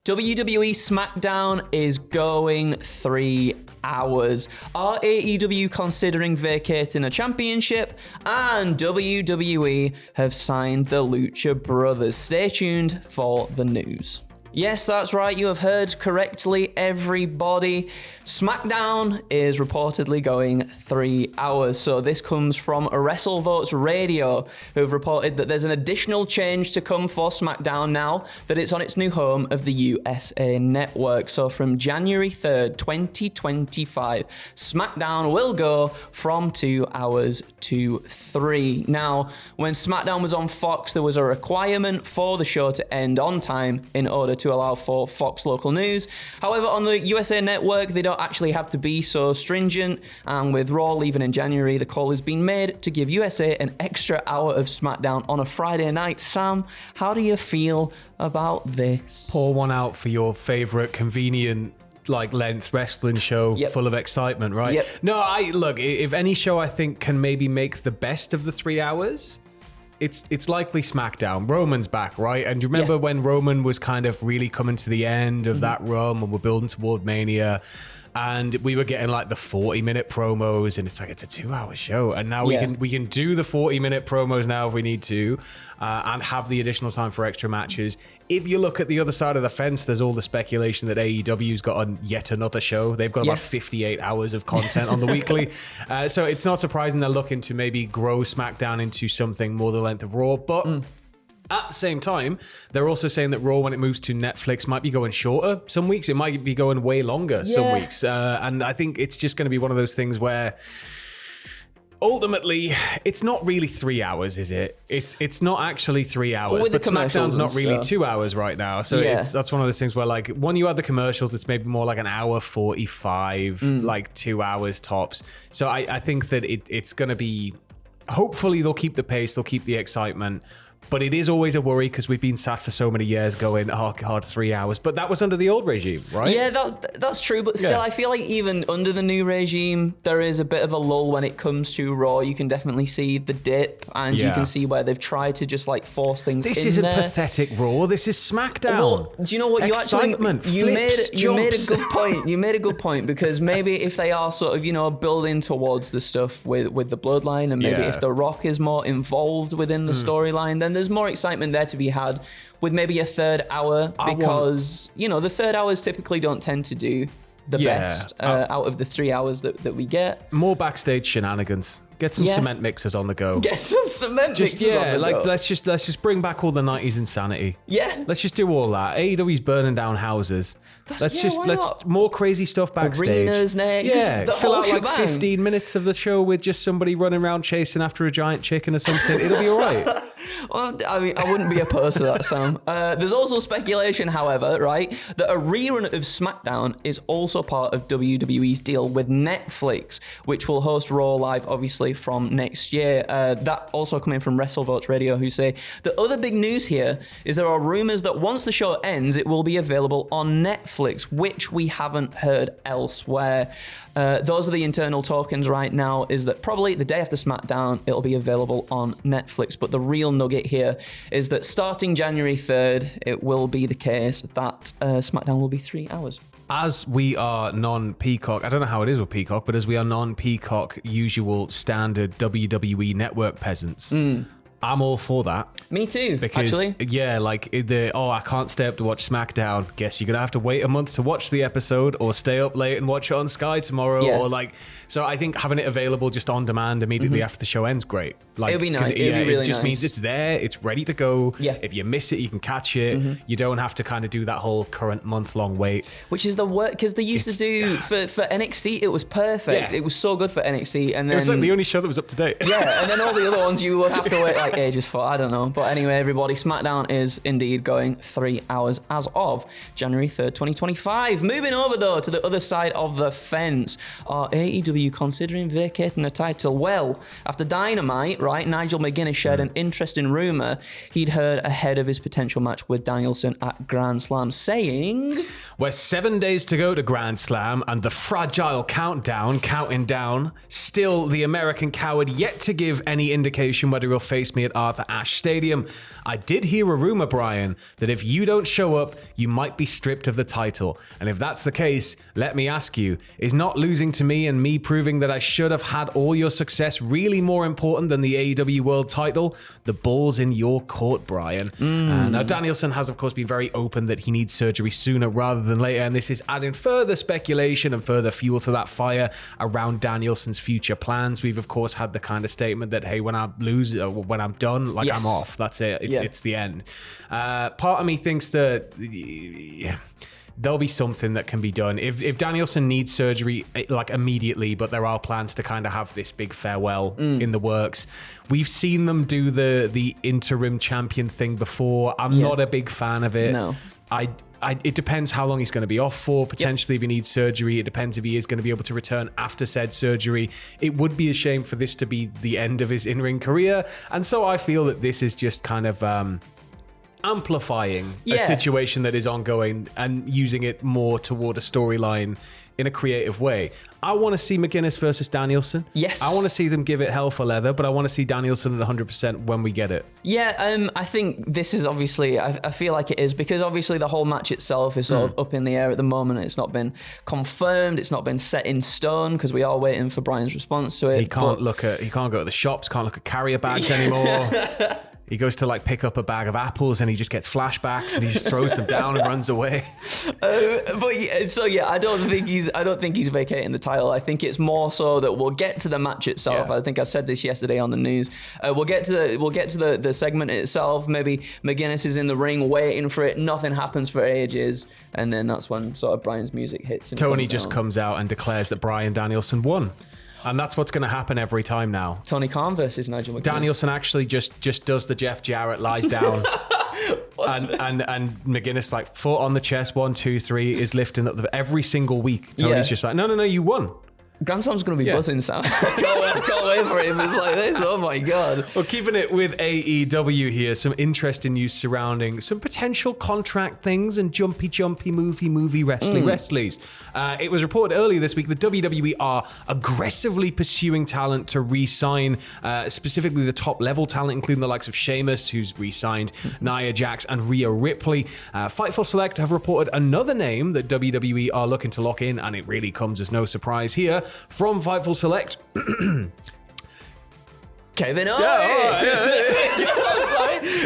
WWE SmackDown is going 3 hours. Are AEW considering vacating a championship? And WWE have signed the Lucha Brothers. Stay tuned for the news. Yes, that's right, you have heard correctly, everybody. SmackDown is reportedly going 3 hours. So this comes from WrestleVotes Radio, who have reported that there's an additional change to come for SmackDown now that it's on its new home of the USA Network. So from January 3rd, 2025, SmackDown will go from 2 hours to 3. Now, when SmackDown was on Fox, there was a requirement for the show to end on time in order to allow for Fox local news. However, on the USA Network, they don't actually have to be so stringent, and with Raw leaving in January, the call has been made to give USA an extra hour of SmackDown on a Friday night. Sam, how do you feel about this? Pour one out for your favorite convenient length wrestling show full of excitement, right? Yep. No, look, if any show I think can maybe make the best of the 3 hours, it's likely SmackDown. Roman's back, right? And you remember when Roman was kind of really coming to the end of that run when we're building toward Mania, and we were getting like the 40-minute promos, and it's like it's a 2-hour show, and now we can do the 40-minute promos now if we need to, and have the additional time for extra matches. If you look at the other side of the fence, there's all the speculation that AEW's got on yet another show. They've got about 58 hours of content on the weekly, so it's not surprising they're looking to maybe grow SmackDown into something more the length of Raw, but at the same time, they're also saying that Raw, when it moves to Netflix, might be going shorter some weeks. It might be going way longer some weeks. And I think it's just going to be one of those things where ultimately, it's not really 3 hours, is it? It's not actually 3 hours, but SmackDown's not really 2 hours right now. So that's one of those things where, like, when you add the commercials, it's maybe more like an hour 45, like 2 hours tops. So I think that it's going to be, hopefully they'll keep the pace, they'll keep the excitement. But it is always a worry because we've been sat for so many years going, oh God, 3 hours. But that was under the old regime, right? Yeah, that's true. But still, I feel like even under the new regime, there is a bit of a lull when it comes to Raw. You can definitely see the dip, and you can see where they've tried to just like force things in there. This isn't pathetic Raw. This is SmackDown. Well, do you know what? Excitement, you made a good point. You made a good point, because maybe if they are sort of, building towards the stuff with the bloodline, and maybe if The Rock is more involved within the storyline, then there's more excitement there to be had with maybe a third hour, because the third hours typically don't tend to do the best out of the 3 hours that we get. More backstage shenanigans. Get some cement mixers on the go. Get some cement mixers on the go. Let's just bring back all the 90s insanity. Yeah. Let's just do all that. AEW's burning down houses. Let's more crazy stuff backstage. Arenas next. Yeah, fill out like shebang. 15 minutes of the show with just somebody running around chasing after a giant chicken or something. It'll be all right. Well, I mean, I wouldn't be opposed to that, Sam. There's also speculation, however, right, that a rerun of SmackDown is also part of WWE's deal with Netflix, which will host Raw live, obviously, from next year. That also coming from WrestleVotes Radio, who say the other big news here is there are rumors that once the show ends, it will be available on Netflix, which we haven't heard elsewhere. Those are the internal tokens right now, is that probably the day after SmackDown, it'll be available on Netflix. But the real nugget here is that starting January 3rd, it will be the case that SmackDown will be 3 hours. As we are non-Peacock, I don't know how it is with Peacock, but as we are non-Peacock, usual standard WWE network peasants, I'm all for that. Me too, because, actually. Yeah, like I can't stay up to watch SmackDown. Guess you're going to have to wait a month to watch the episode, or stay up late and watch it on Sky tomorrow. Yeah. Or so I think having it available just on demand immediately after the show ends, great. It'll be nice. It'll be really it just nice. means it's there, it's ready to go. Yeah. If you miss it, you can catch it. You don't have to kind of do that whole current month-long wait. Which is the work, because they used to do, for NXT, it was perfect. Yeah. It was so good for NXT. And then, it was like the only show that was up to date. Yeah, and then all the other ones you would have to wait like ages for. I don't know. But anyway, everybody, SmackDown is indeed going 3 hours as of January 3rd, 2025. Moving over, though, to the other side of the fence. Are AEW considering vacating a title? Well, after Dynamite, right, Nigel McGuinness shared an interesting rumour he'd heard ahead of his potential match with Danielson at Grand Slam, saying, "We're 7 days to go to Grand Slam, and the fragile counting down. Still, the American coward yet to give any indication whether he'll face me me at Arthur Ashe Stadium. I did hear a rumor, Brian, that if you don't show up, you might be stripped of the title. And if that's the case, let me ask you, is not losing to me and me proving that I should have had all your success really more important than the AEW World title? The ball's in your court, Brian. Now, Danielson has, of course, been very open that he needs surgery sooner rather than later, and this is adding further speculation and further fuel to that fire around Danielson's future plans. We've, of course, had the kind of statement that, hey, when I lose, when I'm done, like, I'm off. That's it. It's the end. Part of me thinks that there'll be something that can be done. If Danielson needs surgery, like, immediately, but there are plans to kind of have this big farewell in the works. We've seen them do the interim champion thing before. I'm not a big fan of it. No. It depends how long he's going to be off for. Potentially, if he needs surgery, it depends if he is going to be able to return after said surgery. It would be a shame for this to be the end of his in-ring career. And so I feel that this is just kind of amplifying a situation that is ongoing and using it more toward a storyline in a creative way. I want to see McGuinness versus Danielson. Yes. I want to see them give it hell for leather, but I want to see Danielson at 100% when we get it. Yeah, I think this is obviously, I feel like it is, because obviously the whole match itself is sort of up in the air at the moment. It's not been confirmed. It's not been set in stone because we are waiting for Brian's response to it. He can't go to the shops, can't look at carrier bags anymore. He goes to like pick up a bag of apples and he just gets flashbacks and he just throws them down and runs away. I don't think he's vacating the title. I think it's more so that we'll get to the match itself. Yeah. I think I said this yesterday on the news. We'll get to the segment itself. Maybe McGuinness is in the ring waiting for it. Nothing happens for ages, and then that's when sort of Brian's music hits. And Tony just comes out and declares that Bryan Danielson won. And that's what's going to happen every time now. Tony Khan versus Nigel McGuinness. Danielson actually just does the Jeff Jarrett, lies down. and McGuinness, like, foot on the chest, 1, 2, 3, is lifting up every single week. Tony's just like, no, you won. Grand Sam's going to be buzzing, Sam. Can't wait for it if it's like this. Oh, my God. Well, keeping it with AEW here, some interesting news surrounding some potential contract things and jumpy, movie wrestlers. It was reported earlier this week that WWE are aggressively pursuing talent to re-sign, specifically the top-level talent, including the likes of Sheamus, who's re-signed, Nia Jax, and Rhea Ripley. Fightful Select have reported another name that WWE are looking to lock in, and it really comes as no surprise here. From Fightful Select, Kevin Owens.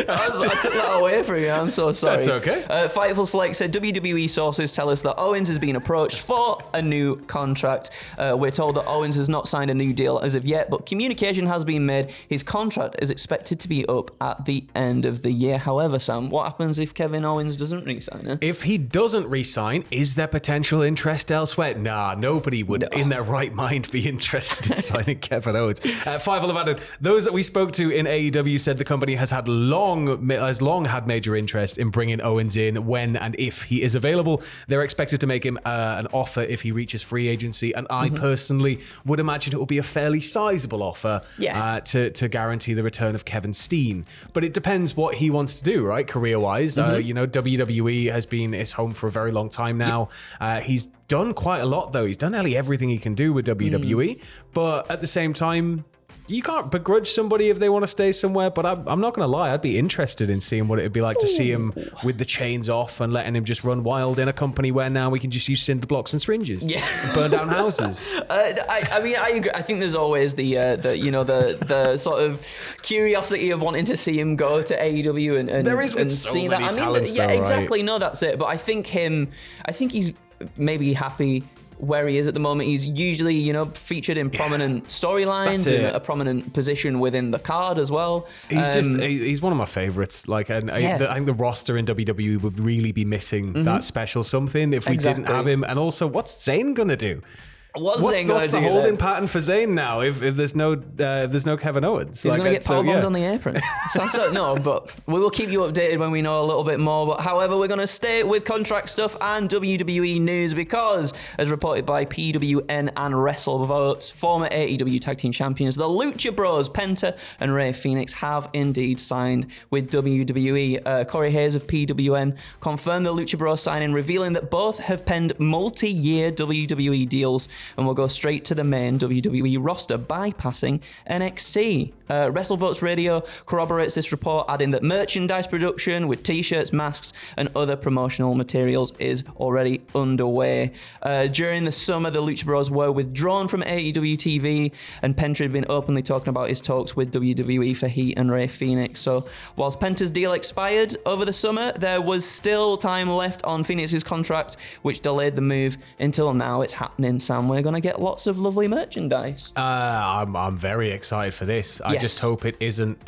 I took that away from you. I'm so sorry. That's okay. Fightful Select said WWE sources tell us that Owens has been approached for a new contract. We're told that Owens has not signed a new deal as of yet, but communication has been made. His contract is expected to be up at the end of the year. However, Sam, what happens if Kevin Owens doesn't re-sign it? If he doesn't re-sign, is there potential interest elsewhere? Nah, nobody would in their right mind be interested in signing Kevin Owens. Fightful have added, those that we spoke to in AEW said the company has long had major interest in bringing Owens in when and if he is available. They're expected to make him an offer if he reaches free agency, and I personally would imagine it will be a fairly sizable offer to guarantee the return of Kevin Steen. But it depends what he wants to do, right? Career-wise, WWE has been his home for a very long time now. He's done quite a lot, though. He's done nearly everything he can do with WWE, but at the same time, you can't begrudge somebody if they want to stay somewhere, but I'm not going to lie. I'd be interested in seeing what it'd be like to see him with the chains off and letting him just run wild in a company where now we can just use cinder blocks and syringes, and burn down houses. I mean, I agree. I think there's always the sort of curiosity of wanting to see him go to AEW and there is with so see many that. talents, I mean, though, exactly. right? No, that's it. But I think he's maybe happy where he is at the moment. He's usually, featured in prominent storylines, in a prominent position within the card as well. He's one of my favorites. Like, I think the roster in WWE would really be missing that special something if we didn't have him. And also, what's Zayn gonna do? What's the holding pattern for Zayn now if there's no Kevin Owens? He's going to get powerbombed on the apron. No, but we will keep you updated when we know a little bit more. But however, we're going to stay with contract stuff and WWE news because, as reported by PWN and WrestleVotes, former AEW Tag Team Champions, the Lucha Bros, Penta and Rey Fenix, have indeed signed with WWE. Corey Hayes of PWN confirmed the Lucha Bros signing, revealing that both have penned multi-year WWE deals and will go straight to the main WWE roster, bypassing NXT. WrestleVotes Radio corroborates this report, adding that merchandise production with t-shirts, masks, and other promotional materials is already underway. During the summer, the Lucha Bros were withdrawn from AEW TV, and Penta had been openly talking about his talks with WWE for Heat and Rey Fenix. So whilst Penta's deal expired over the summer, there was still time left on Phoenix's contract, which delayed the move until now. It's happening, Sam. We're going to get lots of lovely merchandise. I'm very excited for this. I just hope it isn't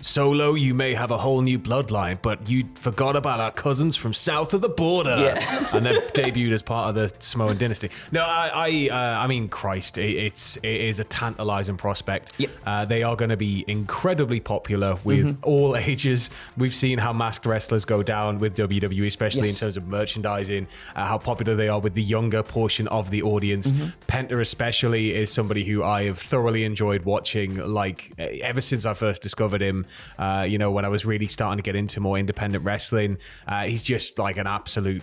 Solo. You may have a whole new bloodline, but you forgot about our cousins from south of the border. And they're debuted as part of the Samoan dynasty. No, I mean, Christ, it is a tantalizing prospect. They are going to be incredibly popular with all ages. We've seen how masked wrestlers go down with WWE, especially in terms of merchandising, how popular they are with the younger portion of the audience. Penta especially is somebody who I have thoroughly enjoyed watching, like ever since I first discovered him, when I was really starting to get into more independent wrestling. He's just like an absolute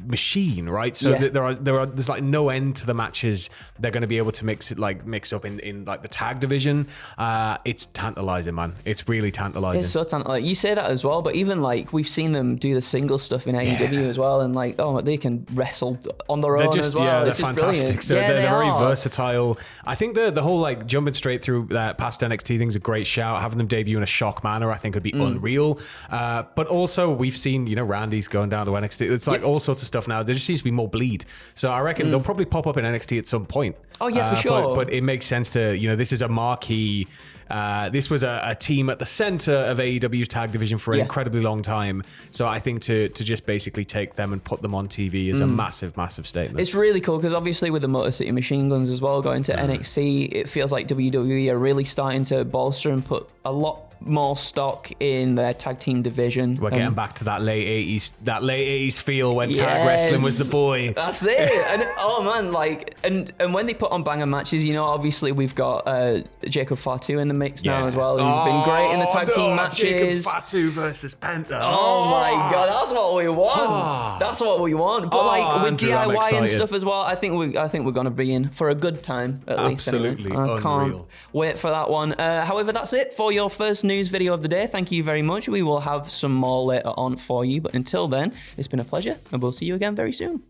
machine, right? So there's like no end to the matches they're going to be able to mix up in like the tag division. It's tantalizing, man. It's really tantalizing. It's so tantalizing. You say that as well, but even like we've seen them do the single stuff in AEW as well, and like they can wrestle on their own as well. Yeah, they're it's fantastic. So they're very versatile. I think the whole like jumping straight through that past NXT thing's a great shout. Having them debut in a shock manner, I think would be unreal. But also we've seen Randy's going down to NXT. It's like all sorts of stuff now. There just seems to be more bleed. So I reckon they'll probably pop up in NXT at some point. Oh yeah, for sure. But it makes sense to, this is a marquee. This was a team at the center of AEW's tag division for an incredibly long time. So I think to just basically take them and put them on TV is a massive, massive statement. It's really cool because obviously with the Motor City Machine Guns as well going to NXT, it feels like WWE are really starting to bolster and put a lot more stock in their tag team division. We're getting back to that late 80s feel when tag wrestling was the boy. That's it. And oh man, and when they put on banger matches, obviously we've got Jacob Fatu in the mix now as well, who's been great in the tag team matches. Jacob Fatu versus Penta. Oh my god, that's what we want. That's what we want. But with Andrew, DIY and stuff as well, I think we're gonna be in for a good time at least. Absolutely anyway. I can't wait for that one. However, that's it for your first news video of the day. Thank you very much. We will have some more later on for you, but until then, it's been a pleasure, and we'll see you again very soon.